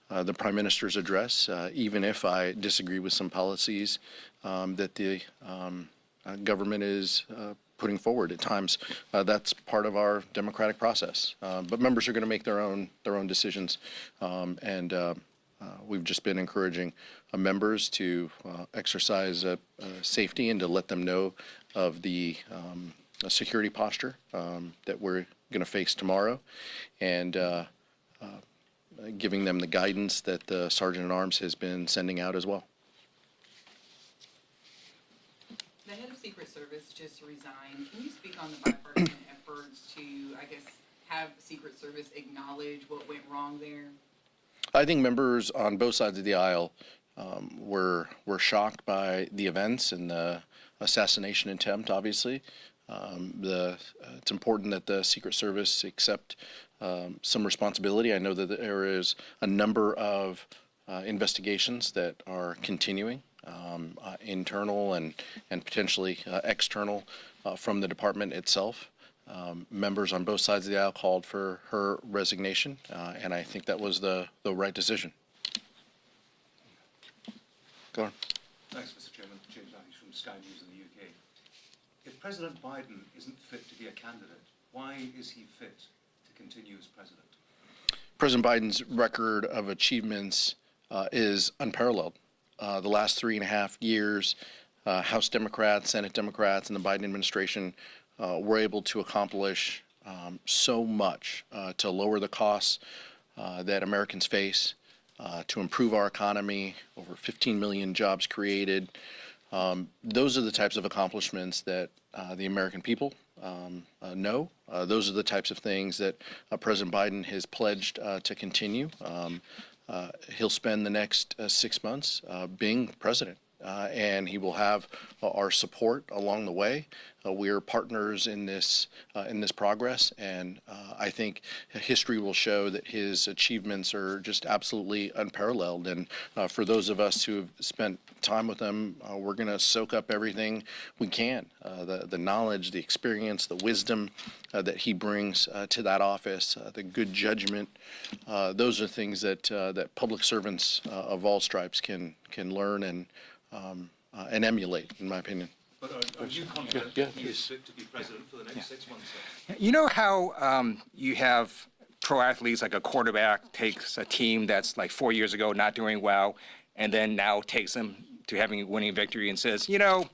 the Prime Minister's address, even if I disagree with some policies that the government is putting forward at times. That's part of our democratic process. But members are going to make their own decisions, and we've just been encouraging members to exercise safety and to let them know of the security posture that we're going to face tomorrow, and giving them the guidance that the Sergeant at Arms has been sending out as well. The head of Secret Service just resigned. Can you speak on the bipartisan efforts to, I guess, have Secret Service acknowledge what went wrong there? I think members on both sides of the aisle were shocked by the events and the assassination attempt, obviously. It's important that the Secret Service accept some responsibility. I know that there is a number of investigations that are continuing, internal and potentially external from the department itself. Members on both sides of the aisle called for her resignation, and I think that was the right decision. Go on. Thanks, Mr. Chairman. James Matthews from Sky News in the UK. If President Biden isn't fit to be a candidate, why is he fit to continue as president? President Biden's record of achievements is unparalleled. The last 3.5 years, House Democrats, Senate Democrats, and the Biden administration were able to accomplish so much to lower the costs that Americans face, to improve our economy, over 15 million jobs created. Those are the types of accomplishments that the American people know. Those are the types of things that President Biden has pledged to continue. He'll spend the next 6 months being president, and he will have our support along the way. We are partners in this progress, and I think history will show that his achievements are just absolutely unparalleled. And for those of us who have spent time with him, we're going to soak up everything we can, the knowledge, the experience, the wisdom that he brings to that office, the good judgment. Those are things that public servants of all stripes can learn and emulate, in my opinion. But are you confident that he is fit to be president for the next 6 months? You know how you have pro athletes, like a quarterback takes a team that's like 4 years ago not doing well, and then now takes them to having a winning victory and says, you know,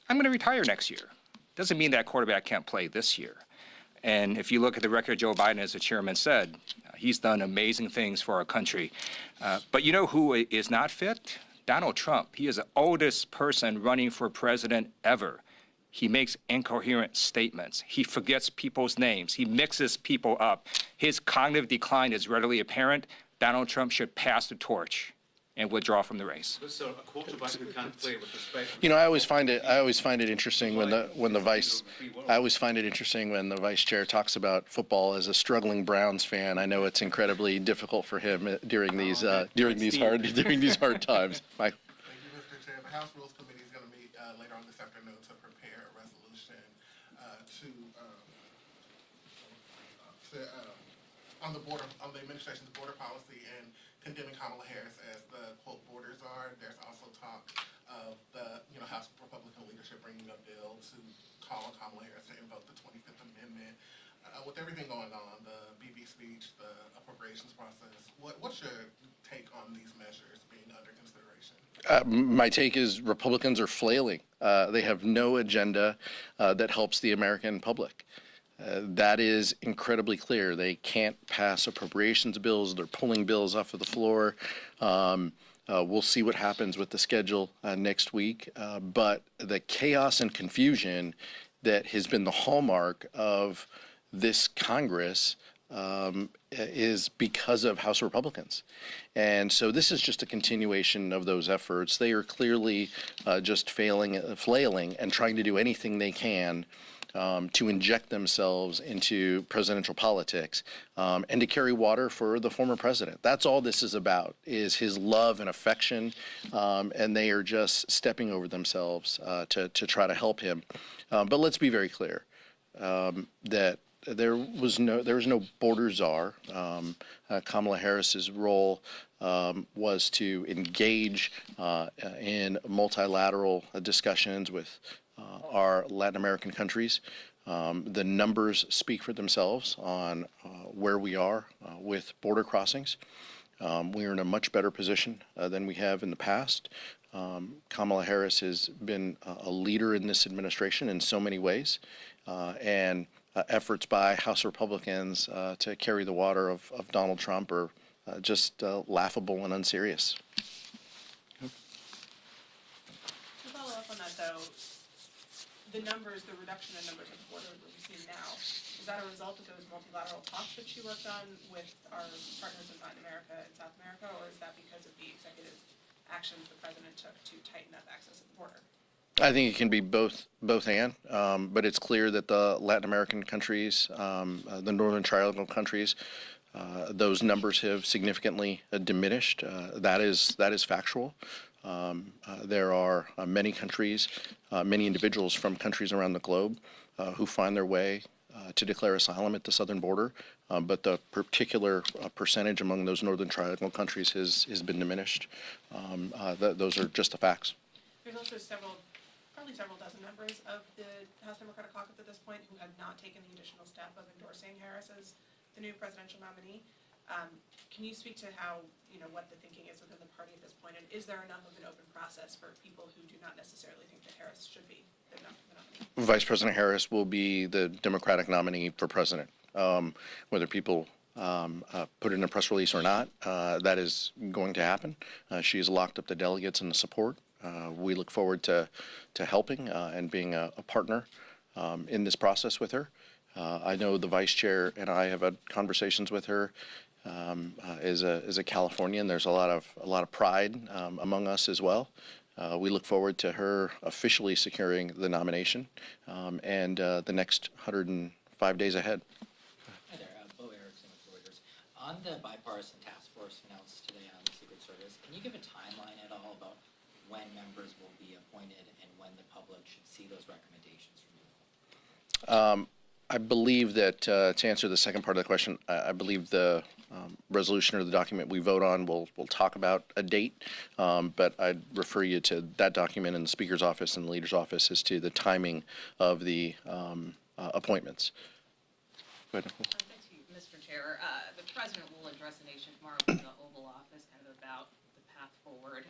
I'm going to retire next year. Doesn't mean that quarterback can't play this year. And if you look at the record, Joe Biden, as the chairman said, he's done amazing things for our country. But you know who is not fit? Donald Trump. He is the oldest person running for president ever. He makes incoherent statements. He forgets people's names. He mixes people up. His cognitive decline is readily apparent. Donald Trump should pass the torch and withdraw from the race. So a quarterback who can't play with respect. You know, I always find it interesting when the vice chair talks about football as a struggling Browns fan. I know it's incredibly difficult for him during these hard times. Mike. Thank you, Mr. Chair. The House Rules Committee is going to meet later on this afternoon to prepare a resolution on the administration's border policy and condemning Kamala Harris as the quote borders are. There's also talk of the House Republican leadership bringing a bill to call on Kamala Harris to invoke the 25th Amendment. With everything going on, the BB speech, the appropriations process, what's your take on these measures being under consideration? My take is Republicans are flailing. They have no agenda that helps the American public. That is incredibly clear. They can't pass appropriations bills. They're pulling bills off of the floor. We'll see what happens with the schedule next week. But the chaos and confusion that has been the hallmark of this Congress is because of House Republicans. And so this is just a continuation of those efforts. They are clearly just flailing and trying to do anything they can to inject themselves into presidential politics and to carry water for the former president. That's all this is about, is his love and affection, and they are just stepping over themselves to try to help him. But let's be very clear that there was no border czar. Kamala Harris's role was to engage in multilateral discussions with our Latin American countries. The numbers speak for themselves on where we are with border crossings. We are in a much better position than we have in the past. Kamala Harris has been a leader in this administration in so many ways, and efforts by House Republicans to carry the water of Donald Trump are just laughable and unserious. To follow up on that, though, the reduction in numbers at the border that we've seen now, is that a result of those multilateral talks that you worked on with our partners in Latin America and South America, or is that because of the executive actions the president took to tighten up access at the border? I think it can be both and, but it's clear that the Latin American countries, the Northern Triangle countries, those numbers have significantly diminished. That is factual. There are many countries, many individuals from countries around the globe who find their way to declare asylum at the southern border, but the particular percentage among those Northern Triangle countries has been diminished. Those are just the facts. There's also probably several dozen members of the House Democratic Caucus at this point who have not taken the additional step of endorsing Harris as the new presidential nominee. Can you speak to how, what the thinking is within the party at this point, and is there enough of an open process for people who do not necessarily think that Harris should be the nominee? Vice President Harris will be the Democratic nominee for president. Whether people put it in a press release or not, that is going to happen. She has locked up the delegates and the support. We look forward to helping and being a partner in this process with her. I know the vice chair and I have had conversations with her. As a Californian, there's a lot of pride among us as well. We look forward to her officially securing the nomination and the next 105 days ahead. Hi there, Bo Erickson with Reuters. On the bipartisan task force announced today on the Secret Service, can you give a timeline at all about when members will be appointed and when the public should see those recommendations from you? I believe that to answer the second part of the question, I believe the resolution or the document we vote on will talk about a date, but I'd refer you to that document in the Speaker's office and the Leader's office as to the timing of the appointments. Go ahead, Nicole. Thank you, Mr. Chair. The President will address the nation tomorrow from the Oval Office, kind of about the path forward.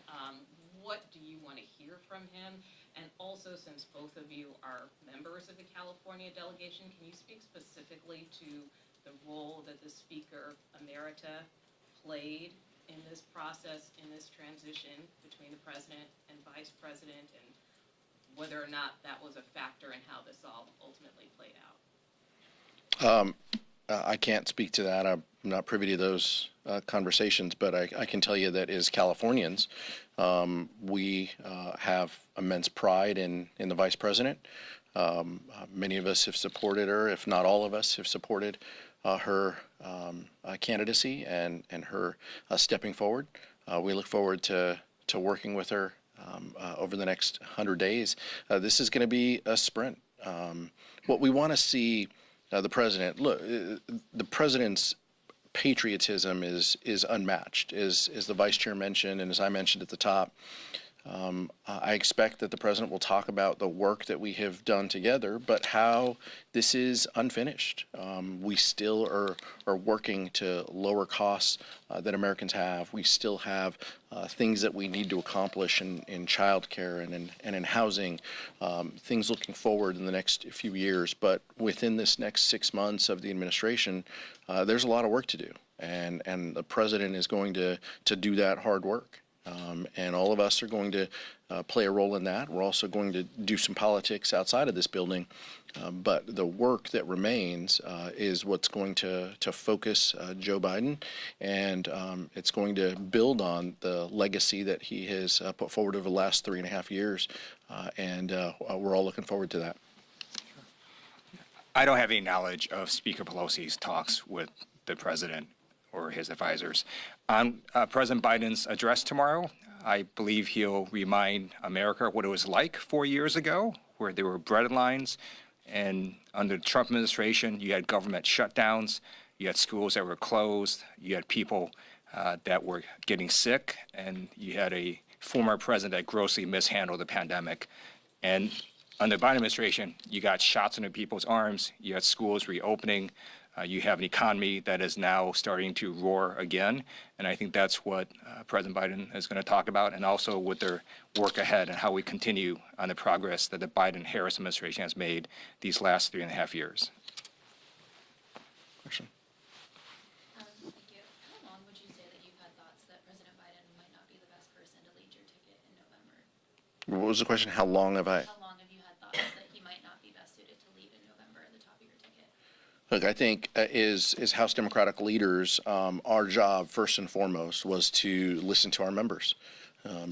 What do you want to hear from him? And also, since both of you are members of the California delegation, can you speak specifically to the role that the Speaker Emerita played in this process, in this transition between the President and Vice President, and whether or not that was a factor in how this all ultimately played out? I can't speak to that. I'm not privy to those conversations, but I can tell you that as Californians, we have immense pride in the Vice President. Many of us have supported her, if not all of us have supported her candidacy and her stepping forward. We look forward to working with her over the next 100 days. This is going to be a sprint. What we want to see the president, look, the president's patriotism is unmatched, as the vice chair mentioned and as I mentioned at the top. I expect that the president will talk about the work that we have done together, but how this is unfinished. We still are working to lower costs that Americans have. We still have things that we need to accomplish in child care and in housing, things looking forward in the next few years. But within this next 6 months of the administration, there's a lot of work to do. And the president is going to do that hard work. And all of us are going to play a role in that. We're also going to do some politics outside of this building. But the work that remains is what's going to focus Joe Biden, and it's going to build on the legacy that he has put forward over the last 3.5 years. And we're all looking forward to that. I don't have any knowledge of Speaker Pelosi's talks with the president or his advisors. On President Biden's address tomorrow, I believe he'll remind America what it was like 4 years ago, where there were bread lines And under the Trump administration, you had government shutdowns, you had schools that were closed, you had people that were getting sick, and you had a former president that grossly mishandled the pandemic. And under the Biden administration, you got shots into people's arms, you had schools reopening, you have an economy that is now starting to roar again. And I think that's what President Biden is going to talk about, and also with their work ahead and how we continue on the progress that the Biden-Harris administration has made these last 3.5 years. Question. Thank you. How long would you say that you've had thoughts that President Biden might not be the best person to lead your ticket in November? What was the question? How long have I? How long have you had thoughts that he might not be best suited to lead in November at the top of your ticket? Look, I think as House Democratic leaders, our job first and foremost was to listen to our members.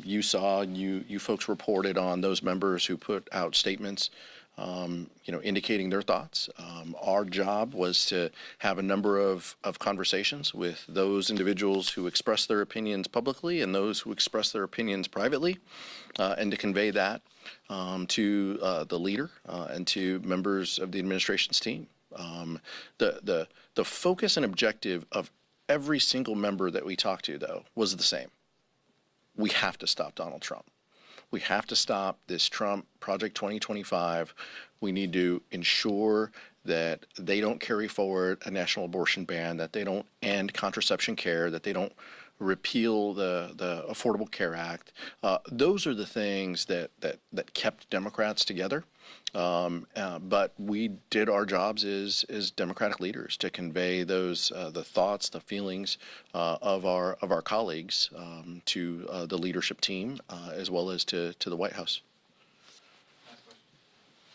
You saw, you folks reported on those members who put out statements, indicating their thoughts. Our job was to have a number of conversations with those individuals who express their opinions publicly and those who express their opinions privately, and to convey that to the leader and to members of the administration's team. The focus and objective of every single member that we talked to, though, was the same. We have to stop Donald Trump. We have to stop this Trump Project 2025. We need to ensure that they don't carry forward a national abortion ban, that they don't end contraception care, that they don't repeal the Affordable Care Act. Those are the things that kept Democrats together. But we did our jobs as Democratic leaders to convey those the thoughts, the feelings of our colleagues to the leadership team as well as to the White House.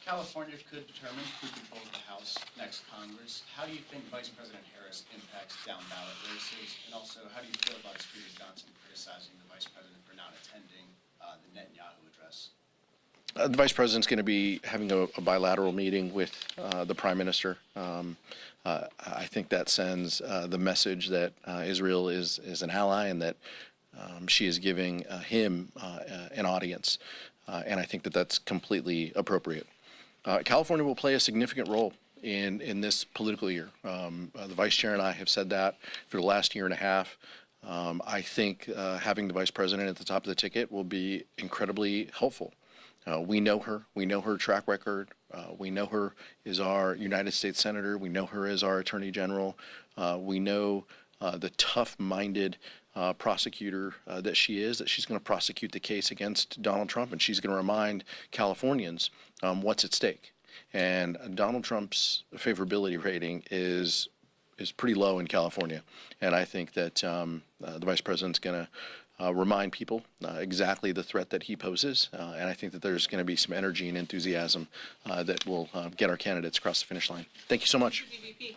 California could determine who controls the House next Congress. How do you think Vice President Harris impacts down ballot races? And also, how do you feel about Speaker Johnson criticizing the Vice President for not attending the Netanyahu address? The Vice President's going to be having a bilateral meeting with the Prime Minister. I think that sends the message that Israel is an ally and that she is giving him an audience. And I think that that's completely appropriate. California will play a significant role in this political year. The Vice Chair and I have said that for the last year and a half. I think having the Vice President at the top of the ticket will be incredibly helpful. We know her. We know her track record. We know her as our United States Senator. We know her as our Attorney General. We know the tough-minded prosecutor that she is, that she's going to prosecute the case against Donald Trump, and she's going to remind Californians what's at stake. And Donald Trump's favorability rating is pretty low in California, and I think that the Vice President's going to remind people exactly the threat that he poses, and I think that there's going to be some energy and enthusiasm that will get our candidates across the finish line. Thank you so much. VP.